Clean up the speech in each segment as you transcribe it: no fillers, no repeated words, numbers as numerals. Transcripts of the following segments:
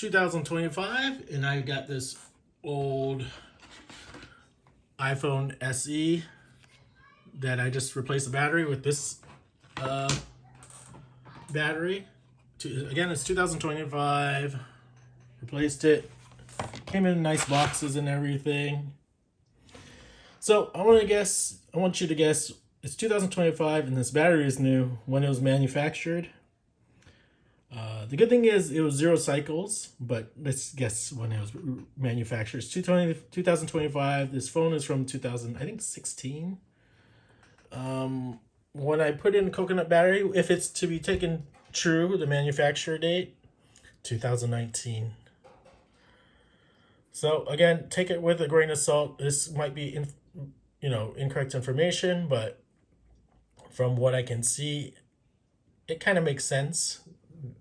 2025 and I got this old iPhone SE that I just replaced the battery with this battery. Again, it's 2025. Replaced it. Came in nice boxes and everything. So I want you to guess. It's 2025 and this battery is new. When it was manufactured. The good thing is it was 0 cycles, but let's guess when it was manufactured. It's 2025. This phone is from 2016. When I put in coconut battery, if it's to be taken true, the manufacturer date, 2019. So again, take it with a grain of salt. This might be incorrect information, but from what I can see, it kind of makes sense.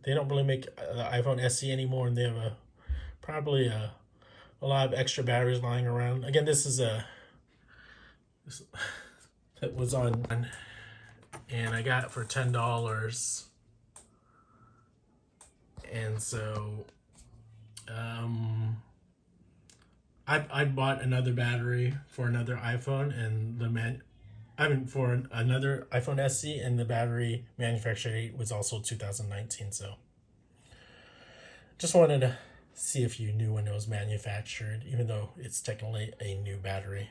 They don't really make the iPhone SE anymore, and they have probably a lot of extra batteries lying around. Again, this that was on, and I got it for $10. And so I bought another battery for another iPhone, and for another iPhone SE, and the battery manufacturer date was also 2019. So just wanted to see if you knew when it was manufactured, even though it's technically a new battery.